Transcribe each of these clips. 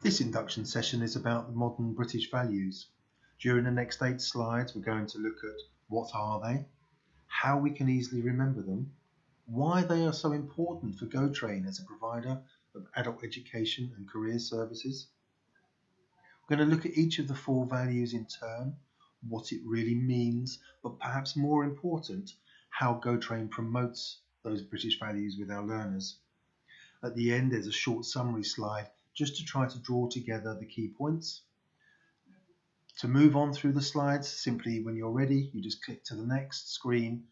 This induction session is about the modern British values. During the next 8 slides, we're going to look at what are they, how we can easily remember them, why they are so important for GoTrain as a provider of adult education and career services. We're going to look at each of the 4 values in turn, what it really means, but perhaps more important, how GoTrain promotes those British values with our learners. At the end, there's a short summary slide just to try to draw together the key points. To move on through the slides, simply when you're ready, you just click to the next screen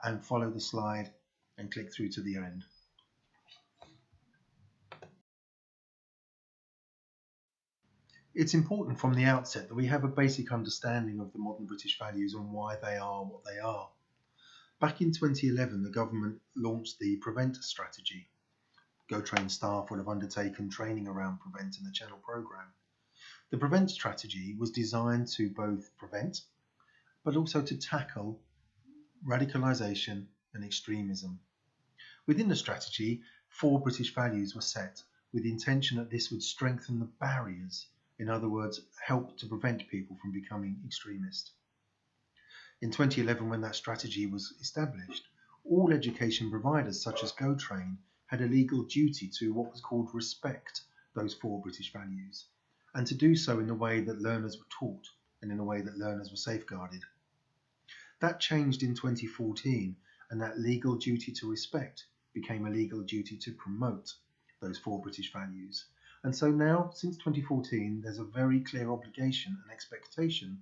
and follow the slide and click through to the end. It's important from the outset that we have a basic understanding of the modern British values and why they are what they are. Back in 2011, the government launched the Prevent strategy. GoTrain staff will have undertaken training around Prevent in the Channel programme. The Prevent strategy was designed to both prevent, but also to tackle radicalisation and extremism. Within the strategy, 4 British values were set with the intention that this would strengthen the barriers, in other words, help to prevent people from becoming extremist. In 2011, when that strategy was established, all education providers such as GoTrain had a legal duty to what was called respect those 4 British values, and to do so in the way that learners were taught and in a way that learners were safeguarded. That changed in 2014, and that legal duty to respect became a legal duty to promote those 4 British values. And so now, since 2014, there's a very clear obligation and expectation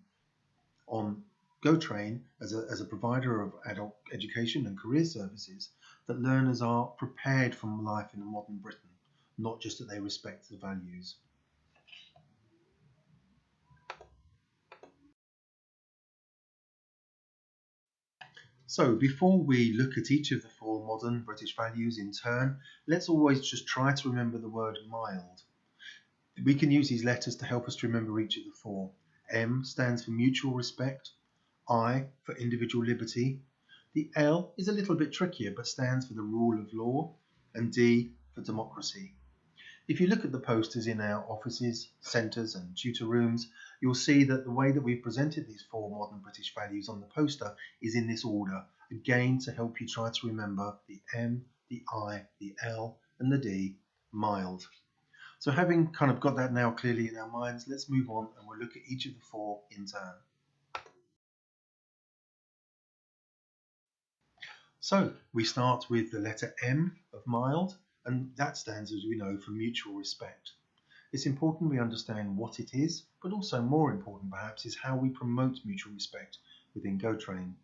on GoTrain as a provider of adult education and career services that learners are prepared for life in a modern Britain, not just that they respect the values. So before we look at each of the 4 modern British values in turn, let's always just try to remember the word mild. We can use these letters to help us to remember each of the 4. M stands for mutual respect, I for individual liberty, the L is a little bit trickier but stands for the rule of law, and D for democracy. If you look at the posters in our offices, centres and tutor rooms, you'll see that the way that we've presented these 4 modern British values on the poster is in this order, again to help you try to remember the M, the I, the L and the D, mild. So having kind of got that now clearly in our minds, let's move on and we'll look at each of the 4 in turn. So we start with the letter M of mild, and that stands, as we know, for mutual respect. It's important we understand what it is, but also more important perhaps is how we promote mutual respect within GoTrain.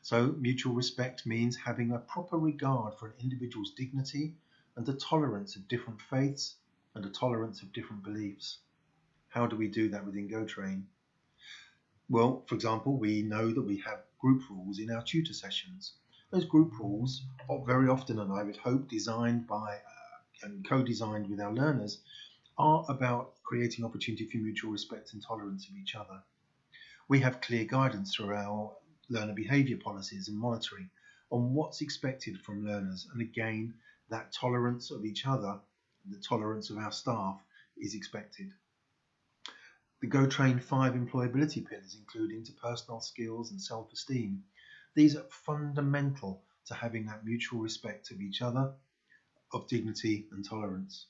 So mutual respect means having a proper regard for an individual's dignity and a tolerance of different faiths and a tolerance of different beliefs. How do we do that within GoTrain? Well, for example, we know that we have group rules in our tutor sessions. Those group rules are very often, and I would hope, designed by and co-designed with our learners, are about creating opportunity for mutual respect and tolerance of each other. We have clear guidance through our learner behaviour policies and monitoring on what's expected from learners, and again, that tolerance of each other, the tolerance of our staff is expected. The GoTrain 5 employability pillars include interpersonal skills and self-esteem. These are fundamental to having that mutual respect of each other, of dignity and tolerance.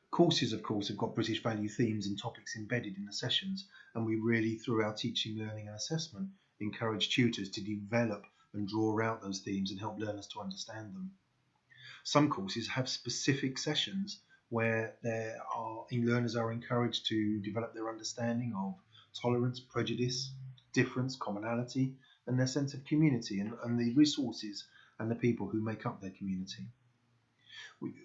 Courses, of course, have got British value themes and topics embedded in the sessions, and we really, through our teaching, learning and assessment, encourage tutors to develop and draw out those themes and help learners to understand them. Some courses have specific sessions where learners are encouraged to develop their understanding of tolerance, prejudice, difference, commonality, and their sense of community and the resources and the people who make up their community.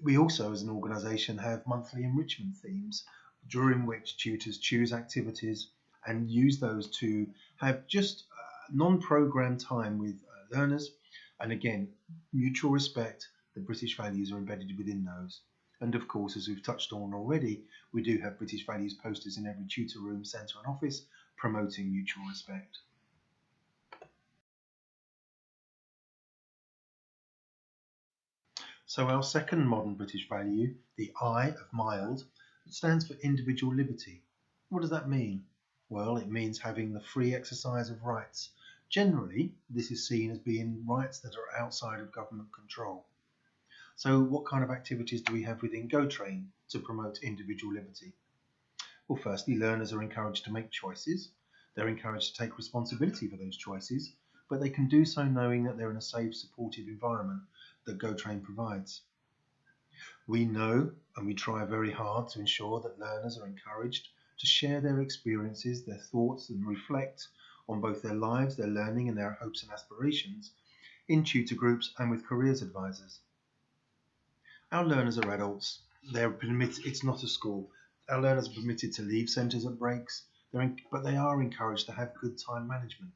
We also, as an organisation, have monthly enrichment themes during which tutors choose activities and use those to have just non-programme time with learners, and again, mutual respect, the British values are embedded within those. And of course, as we've touched on already, we do have British values posters in every tutor room, centre and office promoting mutual respect. So our second modern British value, the I of mild, It stands for individual liberty. What does that mean? Well, it means having the free exercise of rights. Generally, this is seen as being rights that are outside of government control. So what kind of activities do we have within GoTrain to promote individual liberty? Well, firstly, learners are encouraged to make choices. They're encouraged to take responsibility for those choices, but they can do so knowing that they're in a safe, supportive environment that GoTrain provides. We know and we try very hard to ensure that learners are encouraged to share their experiences, their thoughts, and reflect on both their lives, their learning, and their hopes and aspirations in tutor groups and with careers advisors. Our learners are adults. They're permitted, it's not a school. Our learners are permitted to leave centres at breaks, but they are encouraged to have good time management.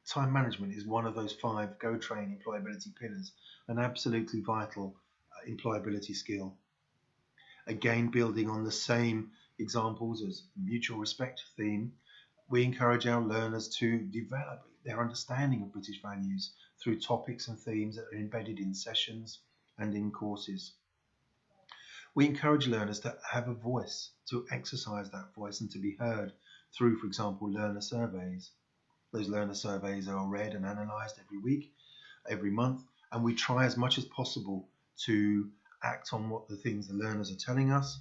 Time management is one of those 5 GoTrain employability pillars, an absolutely vital employability skill. Again, building on the same examples as the mutual respect theme, we encourage our learners to develop their understanding of British values through topics and themes that are embedded in sessions and in courses. We encourage learners to have a voice, to exercise that voice and to be heard through, for example, learner surveys. Those learner surveys are read and analysed every week, every month, and we try as much as possible to act on what the things the learners are telling us,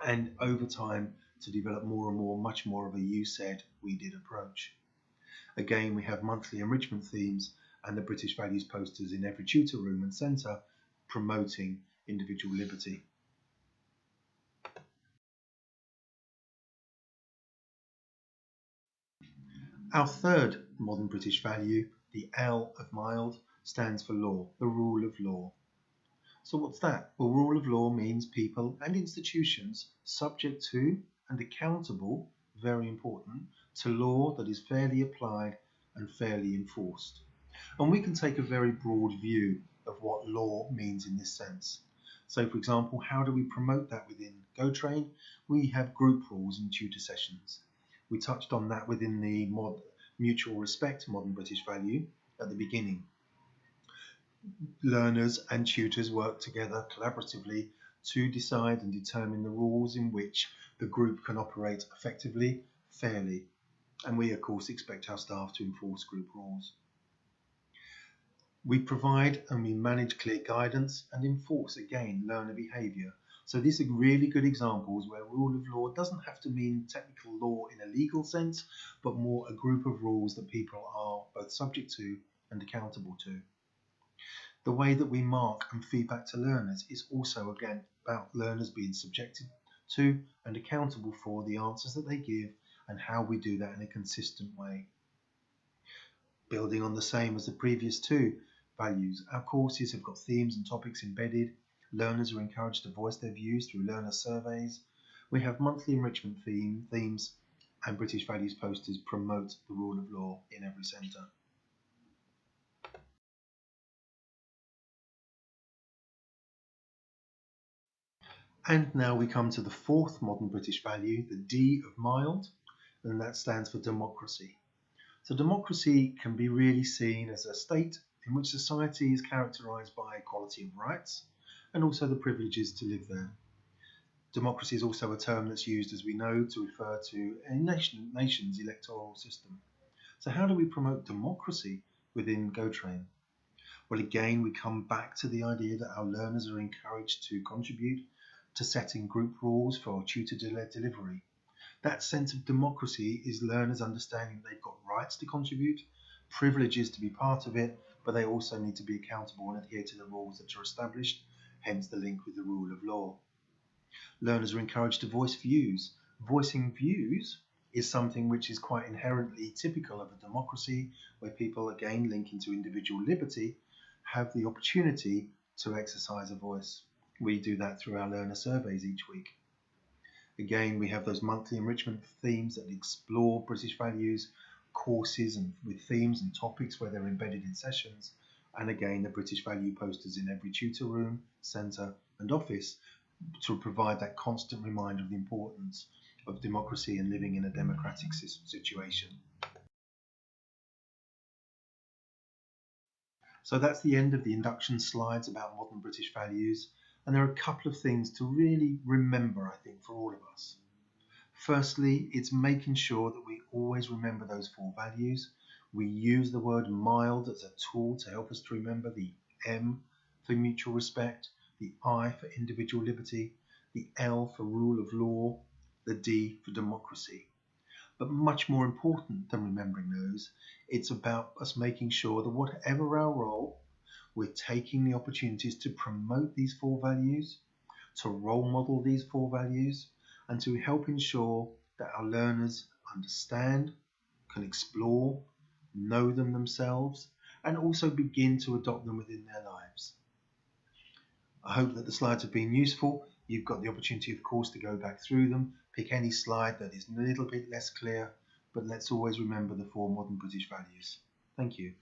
and over time to develop more and more, much more of a you said, we did approach. Again, we have monthly enrichment themes and the British values posters in every tutor room and centre promoting individual liberty. Our third modern British value, the L of mild, stands for law, the rule of law. So what's that? Well, rule of law means people and institutions subject to and accountable, very important, to law that is fairly applied and fairly enforced. And we can take a very broad view of what law means in this sense. So, for example, how do we promote that within GoTrain? We have group rules in tutor sessions. We touched on that within the mutual respect modern British value at the beginning. Learners and tutors work together collaboratively to decide and determine the rules in which the group can operate effectively, fairly, and we of course expect our staff to enforce group rules. We provide and we manage clear guidance and enforce, again, learner behaviour. So these are really good examples where rule of law doesn't have to mean technical law in a legal sense, but more a group of rules that people are both subject to and accountable to. The way that we mark and feedback to learners is also, again, about learners being subjected to and accountable for the answers that they give and how we do that in a consistent way. Building on the same as the previous 2 values, our courses have got themes and topics embedded. Learners are encouraged to voice their views through learner surveys. We have monthly enrichment themes, and British values posters promote the rule of law in every centre. And now we come to the 4th modern British value, the D of mild, and that stands for democracy. So democracy can be really seen as a state in which society is characterised by equality of rights and also the privileges to live there. Democracy is also a term that's used, as we know, to refer to a nation's electoral system. So how do we promote democracy within GoTrain? Well, again, we come back to the idea that our learners are encouraged to contribute to setting group rules for tutor-led delivery. That sense of democracy is learners understanding they've got rights to contribute, privileges to be part of it, but they also need to be accountable and adhere to the rules that are established, hence the link with the rule of law. Learners are encouraged to voice views. Voicing views is something which is quite inherently typical of a democracy, where people, again linking to individual liberty, have the opportunity to exercise a voice. We do that through our learner surveys each week. Again, we have those monthly enrichment themes that explore British values, courses and with themes and topics where they're embedded in sessions, and again the British value posters in every tutor room, centre and office to provide that constant reminder of the importance of democracy and living in a democratic situation. So that's the end of the induction slides about modern British values. And there are a couple of things to really remember, I think, for all of us. Firstly, it's making sure that we always remember those 4 values. We use the word mild as a tool to help us to remember the M for mutual respect, the I for individual liberty, the L for rule of law, the D for democracy. But much more important than remembering those, it's about us making sure that whatever our role, we're taking the opportunities to promote these 4 values, to role model these 4 values, and to help ensure that our learners understand, can explore, know them themselves, and also begin to adopt them within their lives. I hope that the slides have been useful. You've got the opportunity, of course, to go back through them, pick any slide that is a little bit less clear, but let's always remember the 4 modern British values. Thank you.